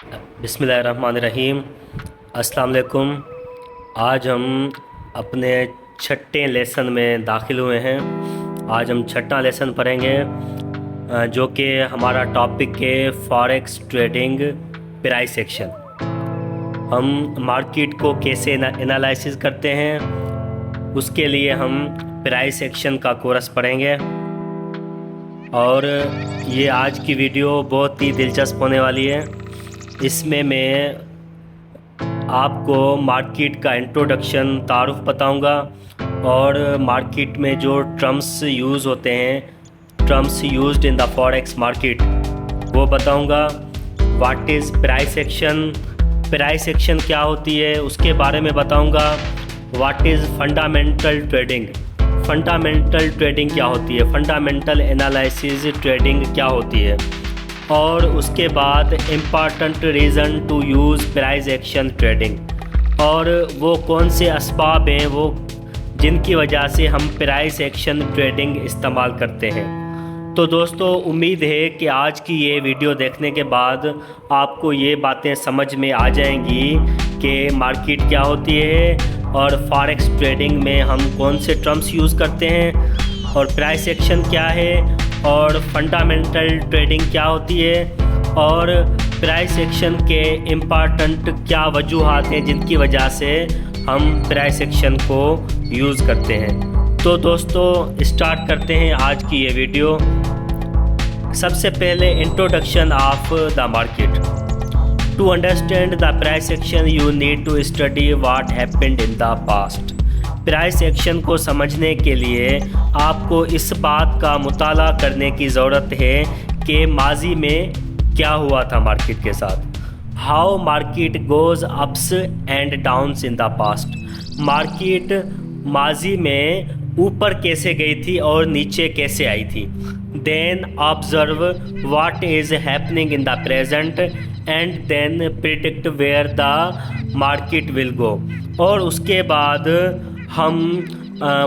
बिस्मिल्लाहिर्रहमानिर्रहीम। अस्सलाम वालेकुम। आज हम अपने छठे लेसन में दाखिल हुए हैं। आज हम छठा लेसन पढ़ेंगे जो कि हमारा टॉपिक है फॉरेक्स ट्रेडिंग प्राइस एक्शन। हम मार्केट को कैसे एनालिसिस करते हैं उसके लिए हम प्राइस एक्शन का कोर्स पढ़ेंगे। और ये आज की वीडियो बहुत ही दिलचस्प होने वाली है। इसमें मैं आपको मार्केट का इंट्रोडक्शन तारुफ बताऊंगा और मार्केट में जो टर्म्स यूज़ होते हैं, terms used in the forex market, वो बताऊंगा। What is price action, price action क्या होती है उसके बारे में बताऊंगा। What is fundamental trading, fundamental trading क्या होती है, फंडामेंटल एनालिसिस ट्रेडिंग क्या होती है। और उसके बाद important reason to use price action trading, और वो कौन से असबाब हैं वो जिनकी वजह से हम प्राइस एक्शन ट्रेडिंग इस्तेमाल करते हैं। तो दोस्तों, उम्मीद है कि आज की ये वीडियो देखने के बाद आपको ये बातें समझ में आ जाएंगी कि मार्केट क्या होती है और फॉरेक्स ट्रेडिंग में हम कौन से टर्म्स यूज़ करते हैं और प्राइस एक्शन क्या है और फंडामेंटल ट्रेडिंग क्या होती है और प्राइस एक्शन के इम्पॉर्टेंट क्या वजूहात हैं जिनकी वजह से हम प्राइस एक्शन को यूज़ करते हैं। तो दोस्तों, स्टार्ट करते हैं आज की ये वीडियो। सबसे पहले introduction of the market. To understand the price action you need to study what happened in the past. Price action को समझने के लिए आपको इस बात का मुताला करने की ज़रूरत है कि माजी में क्या हुआ था मार्केट के साथ। How market goes ups and downs in the past. Market माजी में ऊपर कैसे गई थी और नीचे कैसे आई थी। Then observe what is happening in the present and then predict where the market will go. और उसके बाद हम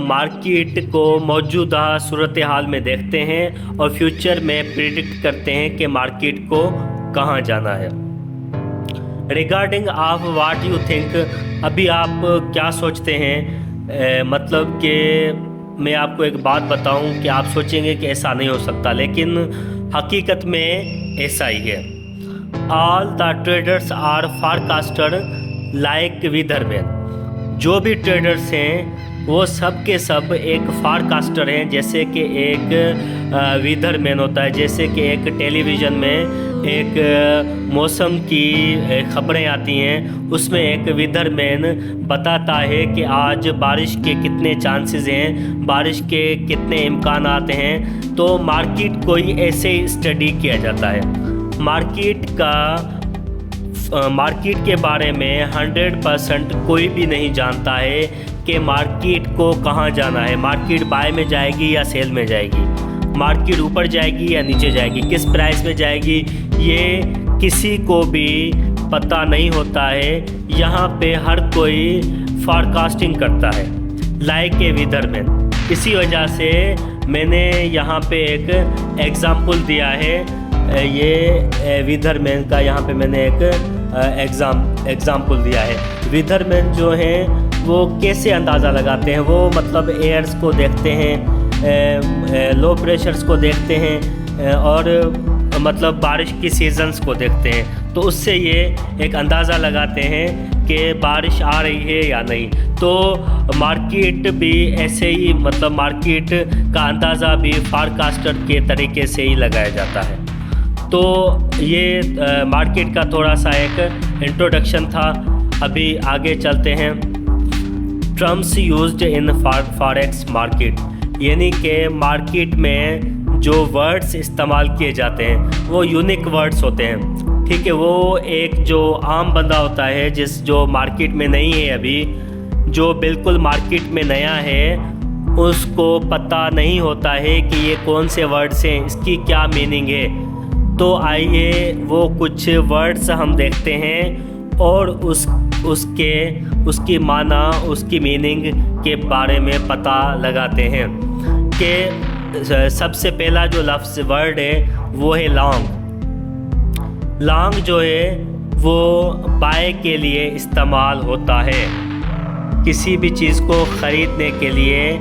मार्केट को मौजूदा सूरत हाल में देखते हैं और फ्यूचर में प्रिडिक्ट करते हैं कि मार्केट को कहाँ जाना है। Regarding of what you think, अभी आप क्या सोचते हैं, मतलब कि मैं आपको एक बात बताऊं कि आप सोचेंगे कि ऐसा नहीं हो सकता, लेकिन हकीकत में ऐसा ही है। All the traders are forecaster like weatherman. जो भी ट्रेडर्स हैं वो सब के सब एक फॉरकास्टर हैं, जैसे कि एक वीदरमैन होता है, जैसे कि एक टेलीविज़न में एक मौसम की ख़बरें आती हैं, उसमें एक वीदरमैन बताता है कि आज बारिश के कितने चांसेस हैं, बारिश के कितने इम्कानात हैं। तो मार्केट को ही ऐसे ही स्टडी किया जाता है। मार्केट के बारे में 100% कोई भी नहीं जानता है कि मार्केट को कहाँ जाना है, मार्केट बाय में जाएगी या सेल में जाएगी, मार्केट ऊपर जाएगी या नीचे जाएगी, किस प्राइस में जाएगी, ये किसी को भी पता नहीं होता है। यहाँ पे हर कोई फॉरकास्टिंग करता है लाइक ए वीदरमैन। इसी वजह से मैंने यहाँ पे एक एग्ज़ाम्पल दिया है, ये वीदरमैन का यहाँ पे मैंने एक एग्ज़ाम्पल दिया है। वीदरमैन जो हैं वो कैसे अंदाज़ा लगाते हैं, वो मतलब एयर्स को देखते हैं, लो प्रेशर्स को देखते हैं और मतलब बारिश की सीजन्स को देखते हैं। तो उससे ये एक अंदाज़ा लगाते हैं कि बारिश आ रही है या नहीं। तो मार्केट भी ऐसे ही, मतलब मार्केट का अंदाज़ा भी फॉरकास्टर के तरीके से ही लगाया जाता है। तो ये मार्केट का थोड़ा सा एक इंट्रोडक्शन था। अभी आगे चलते हैं। Terms used in forex market, यानी कि मार्केट में जो वर्ड्स इस्तेमाल किए जाते हैं वो यूनिक वर्ड्स होते हैं। ठीक है, वो एक जो आम बंदा होता है जो मार्केट में नहीं है, अभी जो बिल्कुल मार्केट में नया है, उसको पता नहीं होता है कि ये कौन से वर्ड्स हैं, इसकी क्या मीनिंग है। तो आइए वो कुछ वर्ड्स हम देखते हैं और उसकी माना, उसकी मीनिंग के बारे में पता लगाते हैं। कि सबसे पहला जो लफ्ज़ वर्ड है वो है लॉन्ग। लॉन्ग जो है वो बाय के लिए इस्तेमाल होता है। किसी भी चीज़ को ख़रीदने के लिए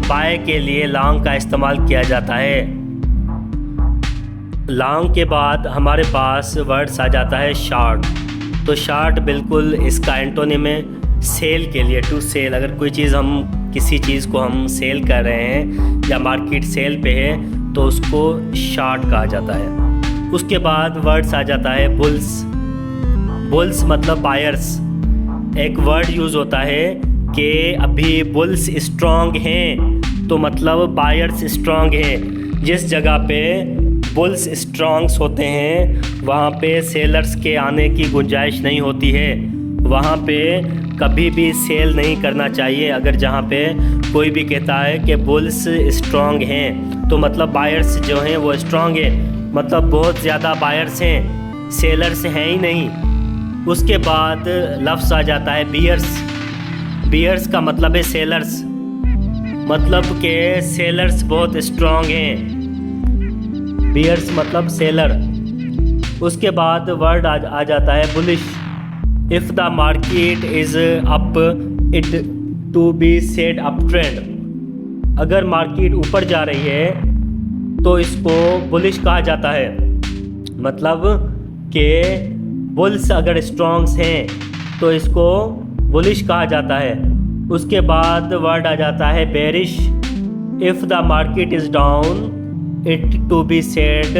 बाय के लिए लॉन्ग का इस्तेमाल किया जाता है। लॉन्ग के बाद हमारे पास वर्ड्स आ जाता है शॉर्ट। तो शॉर्ट बिल्कुल इसका एंटोनिम है सेल के लिए, टू सेल। अगर कोई चीज़ किसी चीज़ को हम सेल कर रहे हैं या मार्केट सेल पे है तो उसको शॉर्ट कहा जाता है। उसके बाद वर्ड्स आ जाता है बुल्स। बुल्स मतलब बायर्स। एक वर्ड यूज़ होता है कि अभी बुल्स स्ट्रॉन्ग हैं, तो मतलब बायर्स स्ट्रॉन्ग हैं। जिस जगह पे बुल्स स्ट्रॉन्ग्स होते हैं वहाँ पे सेलर्स के आने की गुंजाइश नहीं होती है। वहाँ पे कभी भी सेल नहीं करना चाहिए। अगर जहाँ पे कोई भी कहता है कि बुल्स स्ट्रॉन्ग हैं तो मतलब बायर्स जो हैं वो स्ट्रॉन्ग हैं, मतलब बहुत ज़्यादा बायर्स हैं, सेलर्स हैं ही नहीं। उसके बाद लफ्ज़ आ जाता है बियर्स। बियर्स का मतलब है सेलर्स, मतलब कि सेलर्स बहुत स्ट्रॉन्ग हैं। बियर्स मतलब सेलर। उसके बाद वर्ड आ जाता है bullish. If the market is up it to be said up trend. अगर मार्केट ऊपर जा रही है तो इसको बुलिश कहा जाता है, मतलब कि बुल्स अगर स्ट्रॉन्ग्स हैं तो इसको बुलिश कहा जाता है। उसके बाद वर्ड आ जाता है bearish. If the market is down it to be said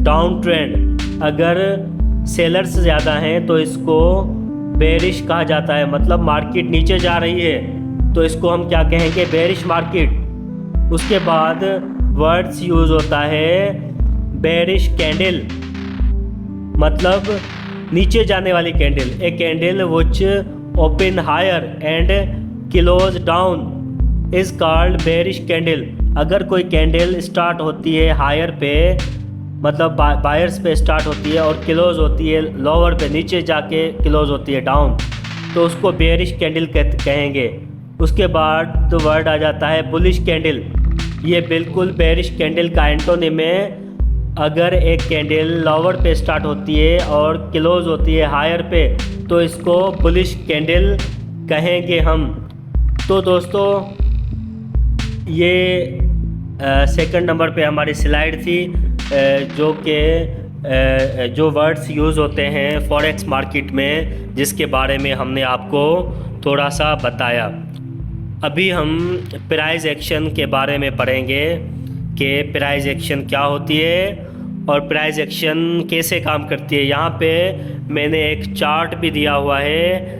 down trend. अगर सेलर्स ज़्यादा हैं तो इसको बेरिश कहा जाता है, मतलब मार्केट नीचे जा रही है तो इसको हम क्या कहेंगे, बेरिश मार्केट। उसके बाद वर्ड्स यूज़ होता है बेरिश कैंडल, मतलब नीचे जाने वाली candle. A candle which open higher and close down is called bearish candle. अगर कोई कैंडल स्टार्ट होती है हायर पे, मतलब बायर्स पे स्टार्ट होती है और क्लोज होती है लोअर पे, नीचे जाके क्लोज होती है डाउन, तो उसको बेरिश कैंडल कहेंगे। उसके बाद वर्ड आ जाता है बुलिश कैंडल। ये बिल्कुल बेरिश कैंडल का एंटोनिम है। अगर एक कैंडल लोअर पे स्टार्ट होती है और क्लोज होती है हायर पे तो इसको बुलिश कैंडल कहेंगे हम। तो दोस्तों ये सेकंड नंबर पे हमारी स्लाइड थी, जो कि जो वर्ड्स यूज़ होते हैं फॉरेक्स मार्केट में, जिसके बारे में हमने आपको थोड़ा सा बताया। अभी हम प्राइस एक्शन के बारे में पढ़ेंगे कि प्राइस एक्शन क्या होती है और प्राइस एक्शन कैसे काम करती है। यहाँ पे मैंने एक चार्ट भी दिया हुआ है,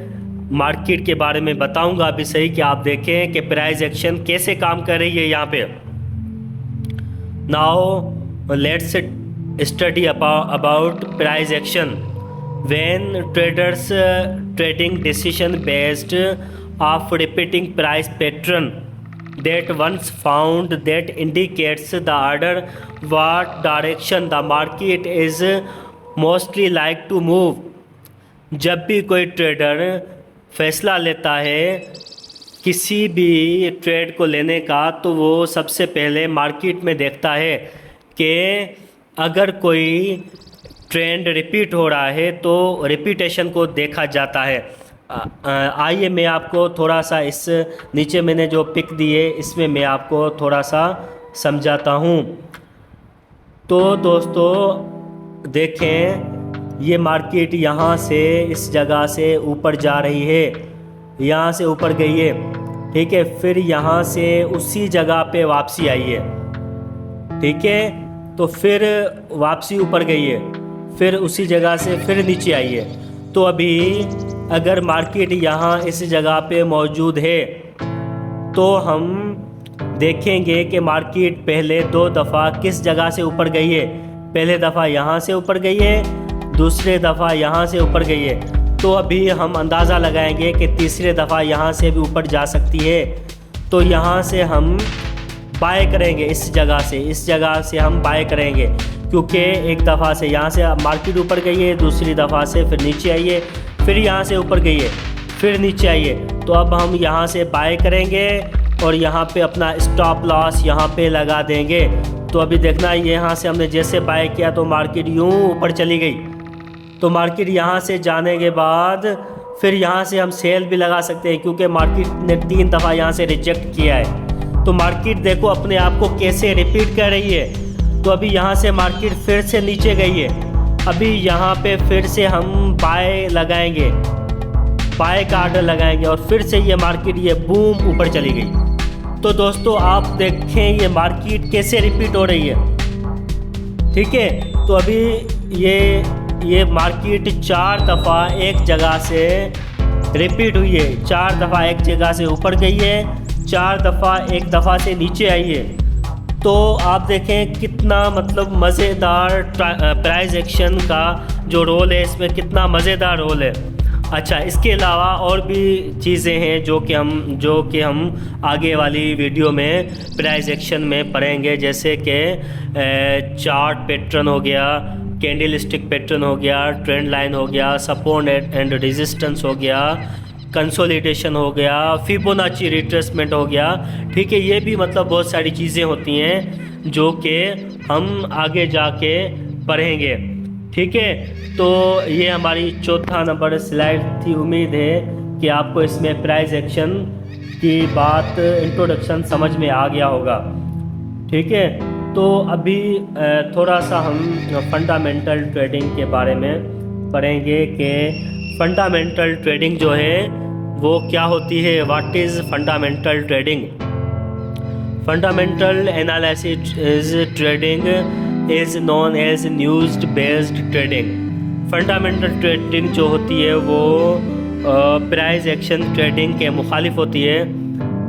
मार्केट के बारे में बताऊंगा अभी सही कि आप देखें कि प्राइस एक्शन कैसे काम कर रही है यहाँ पे। Now let's study about price action. When traders trading decision based of repeating price pattern that once found that indicates the order what direction the market is mostly like to move। जब भी कोई trader फैसला लेता है किसी भी trade को लेने का तो वो सबसे पहले मार्केट में देखता है कि अगर कोई ट्रेंड रिपीट हो रहा है तो रिपीटेशन को देखा जाता है। आइए मैं आपको थोड़ा सा इस नीचे मैंने जो पिक दी है इसमें मैं आपको थोड़ा सा समझाता हूँ। तो दोस्तों देखें, ये मार्केट यहाँ से इस जगह से ऊपर जा रही है, यहाँ से ऊपर गई है, ठीक है, फिर यहाँ से उसी जगह पे वापसी आई है, ठीक है, तो फिर वापसी ऊपर गई है, फिर उसी जगह से फिर नीचे आई है। तो अभी अगर मार्केट यहाँ इस जगह पे मौजूद है तो हम देखेंगे कि मार्केट पहले 2 दफ़ा किस जगह से ऊपर गई है। पहले दफ़ा यहाँ से ऊपर गई है, दूसरे दफ़ा यहाँ से ऊपर गई है। तो अभी हम अंदाज़ा लगाएंगे कि तीसरे दफ़ा यहाँ से भी ऊपर जा सकती है। तो यहाँ से हम बाय करेंगे, इस जगह से हम बाय करेंगे, क्योंकि एक दफ़ा से यहाँ से मार्केट ऊपर गई है, दूसरी दफ़ा से फिर नीचे आई है, फिर यहाँ से ऊपर गई है, फिर नीचे आई है। तो अब हम यहाँ से बाय करेंगे और यहाँ पे अपना स्टॉप लॉस यहाँ पे लगा देंगे। तो अभी देखना, यहाँ से हमने जैसे बाय किया तो मार्केट यूँ ऊपर चली गई, तो मार्केट यहाँ से जाने के बाद फिर यहाँ से हम सेल भी लगा सकते हैं, क्योंकि मार्केट ने 3 दफ़ा यहाँ से रिजेक्ट किया है। तो मार्केट देखो अपने आप को कैसे रिपीट कर रही है। तो अभी यहाँ से मार्केट फिर से नीचे गई है, अभी यहाँ पे फिर से हम बाय लगाएंगे, बाय का आर्डर लगाएंगे और फिर से ये मार्केट ये बूम ऊपर चली गई। तो दोस्तों आप देखें ये मार्केट कैसे रिपीट हो रही है, ठीक है। तो अभी ये मार्केट 4 दफ़ा एक जगह से रिपीट हुई है, 4 दफ़ा एक जगह से ऊपर गई है, 4 दफ़ा एक दफ़ा से नीचे आई है। तो आप देखें कितना मतलब मज़ेदार प्राइस एक्शन का जो रोल है इसमें कितना मज़ेदार रोल है। अच्छा, इसके अलावा और भी चीज़ें हैं जो कि हम आगे वाली वीडियो में प्राइस एक्शन में पढ़ेंगे, जैसे कि चार्ट पैटर्न हो गया, कैंडल स्टिक पैटर्न हो गया, ट्रेंड लाइन हो गया, सपोर्ट एंड रेजिस्टेंस हो गया, कंसोलिडेशन हो गया, फिबोनाची रिट्रेसमेंट हो गया, ठीक है। ये भी मतलब बहुत सारी चीज़ें होती हैं जो कि हम आगे जाके पढ़ेंगे, ठीक है। तो ये हमारी 4था नंबर स्लाइड थी। उम्मीद है कि आपको इसमें प्राइस एक्शन की बात इंट्रोडक्शन समझ में आ गया होगा, ठीक है। तो अभी थोड़ा सा हम फंडामेंटल ट्रेडिंग के बारे में पढ़ेंगे कि फंडामेंटल ट्रेडिंग जो है वो क्या होती है। What is fundamental trading? Fundamental analysis is trading is known as news based trading. Fundamental trading जो होती है वो प्राइस एक्शन ट्रेडिंग के मुखालिफ होती है।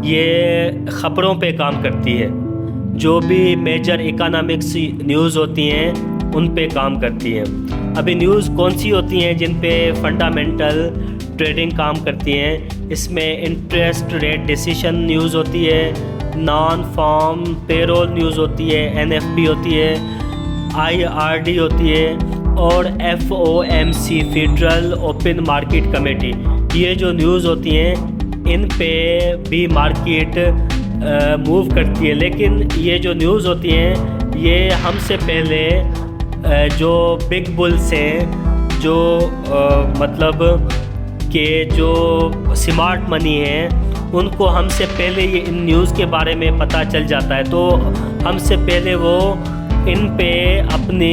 ये ख़बरों पे काम करती है, जो भी मेजर इकोनॉमिक्स न्यूज़ होती हैं उन पे काम करती है। अभी न्यूज़ कौन सी होती हैं जिन पे फंडामेंटल ट्रेडिंग काम करती हैं? इसमें इंटरेस्ट रेट डिसीजन न्यूज़ होती है, नॉन फार्म पेरोल न्यूज़ होती है, एनएफपी होती है, आईआरडी होती है और FOMC federal open market committee. ये जो न्यूज़ होती हैं इन पे भी मार्केट मूव करती है। लेकिन ये जो न्यूज़ होती हैं ये हमसे पहले जो बिग बुल्स हैं, जो मतलब के जो स्मार्ट मनी हैं, उनको हमसे पहले ये इन न्यूज़ के बारे में पता चल जाता है। तो हमसे पहले वो इन पे अपने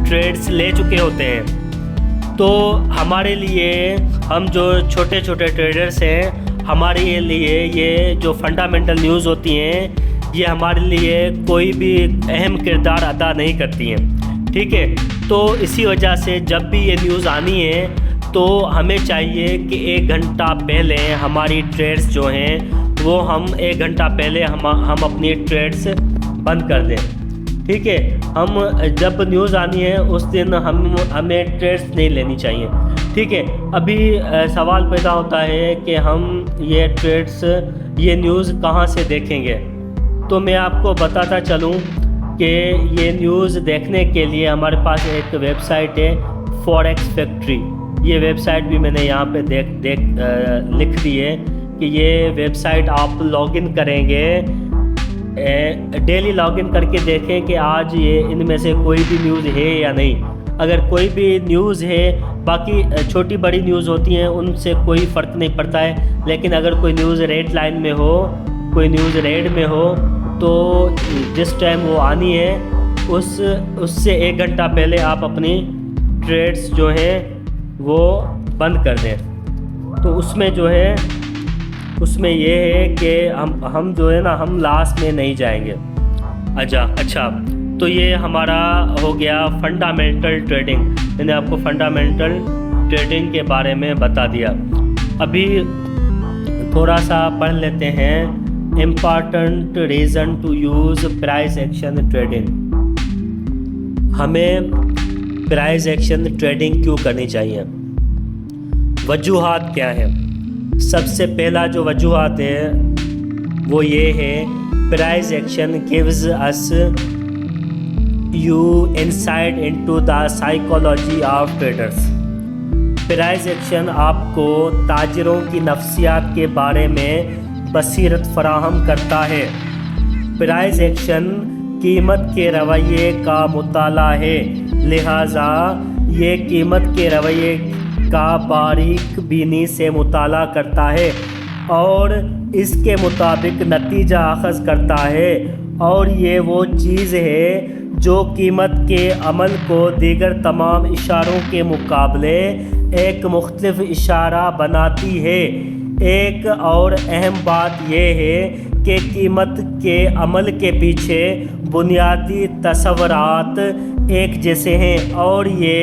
ट्रेड्स ले चुके होते हैं। तो हमारे लिए, हम जो छोटे छोटे ट्रेडर्स हैं, हमारे लिए ये जो फंडामेंटल न्यूज़ होती हैं ये हमारे लिए कोई भी अहम किरदार अदा नहीं करती हैं, ठीक है। तो इसी वजह से जब भी ये न्यूज़ आनी है तो हमें चाहिए कि 1 घंटा पहले हमारी ट्रेड्स जो हैं वो हम 1 घंटा पहले हम अपनी ट्रेड्स बंद कर दें, ठीक है। हम जब न्यूज़ आनी है उस दिन हमें ट्रेड्स नहीं लेनी चाहिए, ठीक है। अभी सवाल पैदा होता है कि हम ये ट्रेड्स, ये न्यूज़ कहाँ से देखेंगे? तो मैं आपको बताता चलूँ कि ये न्यूज़ देखने के लिए हमारे पास एक वेबसाइट है, फॉरेक्स फैक्ट्री। ये वेबसाइट भी मैंने यहाँ पे लिख दी है कि ये वेबसाइट आप लॉगिन करेंगे, डेली लॉगिन करके देखें कि आज ये इनमें से कोई भी न्यूज़ है या नहीं। अगर कोई भी न्यूज़ है, बाकी छोटी बड़ी न्यूज़ होती हैं उनसे कोई फ़र्क नहीं पड़ता है, लेकिन अगर कोई न्यूज़ रेड लाइन में हो, कोई न्यूज़ रेड में हो, तो जिस टाइम वो आनी है उससे 1 घंटा पहले आप अपनी ट्रेड्स जो हैं वो बंद कर दें। तो उसमें जो है, उसमें ये है कि हम जो है ना, हम लास्ट में नहीं जाएंगे। अच्छा, तो ये हमारा हो गया फंडामेंटल ट्रेडिंग। मैंने आपको फंडामेंटल ट्रेडिंग के बारे में बता दिया। अभी थोड़ा सा पढ़ लेते हैं important reason to use price action trading. हमें प्राइस एक्शन ट्रेडिंग क्यों करनी चाहिए? वजूहात क्या है? सबसे पहला जो वजूहात है वो ये है, price action gives us you insight into the psychology of traders. Price action आपको ताजरों की नफ्सियात के बारे में बसीरत फराहम करता है। प्राइस एक्शन कीमत के रवैये का मुताला है, लिहाजा ये कीमत के रवैये का बारीक बीनी से मुताला करता है और इसके मुताबिक नतीजा अखज़ करता है, और ये वो चीज़ है जो कीमत के अमल को दीगर तमाम इशारों के मुकाबले एक मुख्तलिफ इशारा बनाती है। एक और अहम बात यह है कि कीमत के अमल के पीछे बुनियादी तसव्वुरात एक जैसे हैं और ये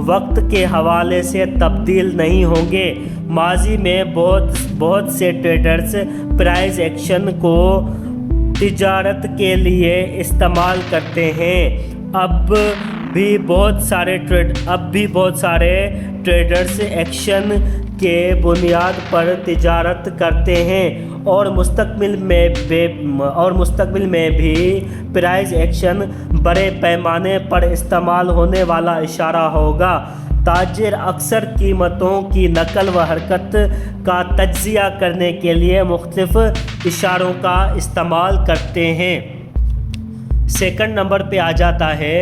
वक्त के हवाले से तब्दील नहीं होंगे। माजी में बहुत से ट्रेडर्स प्राइस एक्शन को तिजारत के लिए इस्तेमाल करते हैं। अब भी बहुत सारे ट्रेडर्स एक्शन के बुनियाद पर तिजारत करते हैं और मुस्तकबिल में भी प्राइस एक्शन बड़े पैमाने पर इस्तेमाल होने वाला इशारा होगा। ताजिर अक्सर कीमतों की नकल व हरकत का तज्ज़िया करने के लिए मुख्तलिफ इशारों का इस्तेमाल करते हैं। सेकंड नंबर पे आ जाता है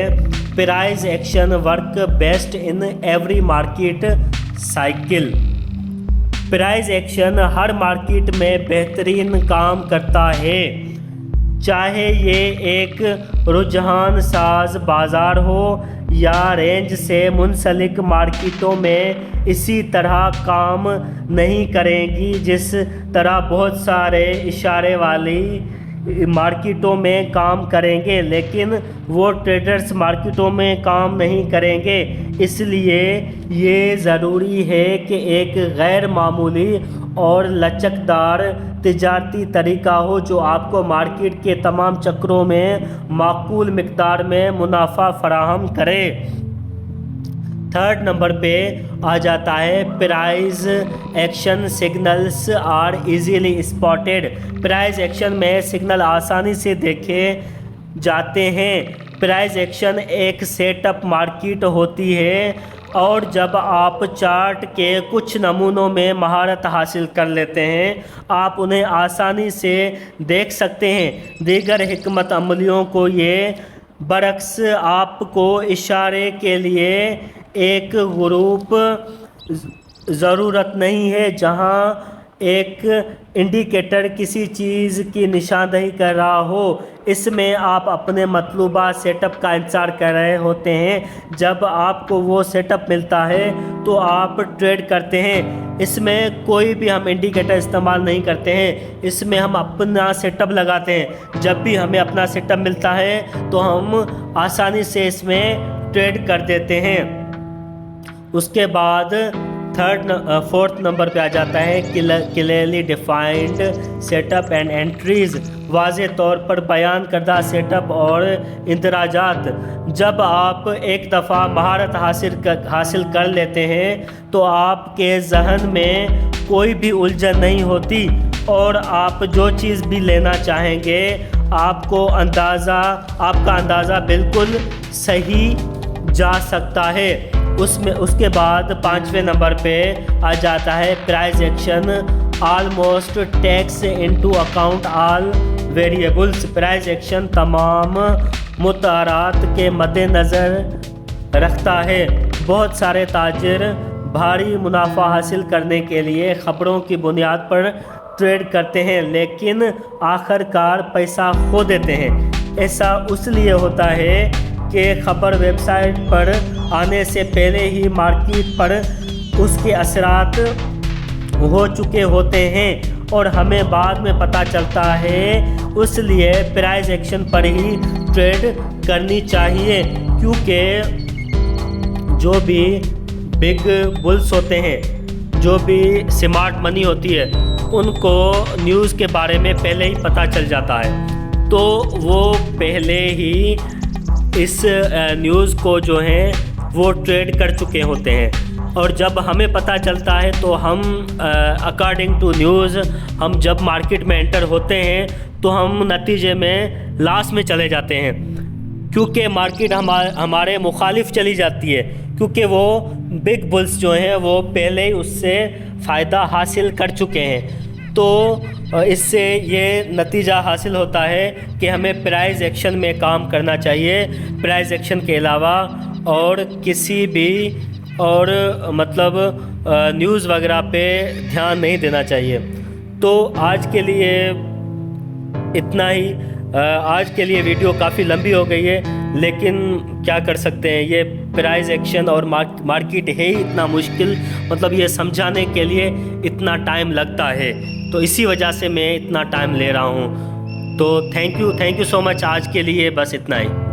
price action work best in every market cycle. Price action her market में बेहतरीन काम करता है, चाहे ये एक रुझान साज बाज़ार हो या रेंज से मुंसलिक मार्केटों में इसी तरह काम नहीं करेंगी जिस तरह बहुत सारे इशारे वाली मार्केटों में काम करेंगे, लेकिन वो ट्रेडर्स मार्केटों में काम नहीं करेंगे। इसलिए ये ज़रूरी है कि एक गैर मामूली और लचकदार तिजारती तरीका हो जो आपको मार्केट के तमाम चक्रों में माकूल मिकदार में मुनाफा फराहम करे। थर्ड नंबर पे आ जाता है price action signals are easily spotted. Price action में सिग्नल आसानी से देखे जाते हैं। प्राइस एक्शन एक सेटअप मार्केट होती है और जब आप चार्ट के कुछ नमूनों में महारत हासिल कर लेते हैं, आप उन्हें आसानी से देख सकते हैं। दीगर हिकमत अमलियों को ये बरक्स आपको इशारे के लिए एक ग्रुप ज़रूरत नहीं है जहां एक इंडिकेटर किसी चीज़ की निशानदही कर रहा हो। इसमें आप अपने मतलूबा सेटअप का इंतज़ार कर रहे होते हैं। जब आपको वो सेटअप मिलता है तो आप ट्रेड करते हैं। इसमें कोई भी हम इंडिकेटर इस्तेमाल नहीं करते हैं, इसमें हम अपना सेटअप लगाते हैं। जब भी हमें अपना सेटअप मिलता है तो हम आसानी से इसमें ट्रेड कर देते हैं। उसके बाद फोर्थ नंबर पे आ जाता है clearly defined setup and entries. वाज़े तौर पर बयान करदा सेटअप और इंदराजात। जब आप एक दफ़ा महारत हासिल कर लेते हैं तो आपके जहन में कोई भी उलझन नहीं होती और आप जो चीज़ भी लेना चाहेंगे आपका अंदाज़ा बिल्कुल सही जा सकता है। उसके बाद पांचवें नंबर पे आ जाता है price action almost takes into account all variables. Price action तमाम मुतारात के मद्देनज़र रखता है। बहुत सारे ताजिर भारी मुनाफा हासिल करने के लिए ख़बरों की बुनियाद पर ट्रेड करते हैं, लेकिन आखिरकार पैसा खो देते हैं। ऐसा इसलिए होता है कि ख़बर वेबसाइट पर आने से पहले ही मार्केट पर उसके असरात हो चुके होते हैं और हमें बाद में पता चलता है। इसलिए प्राइस एक्शन पर ही ट्रेड करनी चाहिए, क्योंकि जो भी बिग बुल्स होते हैं, जो भी स्मार्ट मनी होती है, उनको न्यूज़ के बारे में पहले ही पता चल जाता है, तो वो पहले ही इस न्यूज़ को जो है वो ट्रेड कर चुके होते हैं। और जब हमें पता चलता है तो हम अकॉर्डिंग टू न्यूज़ हम जब मार्केट में एंटर होते हैं तो हम नतीजे में लॉस में चले जाते हैं, क्योंकि मार्केट हमारे मुखालिफ चली जाती है, क्योंकि वो बिग बुल्स जो हैं वो पहले ही उससे फ़ायदा हासिल कर चुके हैं। तो इससे ये नतीजा हासिल होता है कि हमें प्राइस एक्शन में काम करना चाहिए। प्राइस एक्शन के अलावा और किसी भी और मतलब न्यूज़ वगैरह पे ध्यान नहीं देना चाहिए। तो आज के लिए इतना ही। आज के लिए वीडियो काफ़ी लंबी हो गई है, लेकिन क्या कर सकते हैं, ये प्राइस एक्शन और मार्केट है ही इतना मुश्किल, मतलब ये समझाने के लिए इतना टाइम लगता है, तो इसी वजह से मैं इतना टाइम ले रहा हूँ। तो थैंक यू सो मच। आज के लिए बस इतना ही।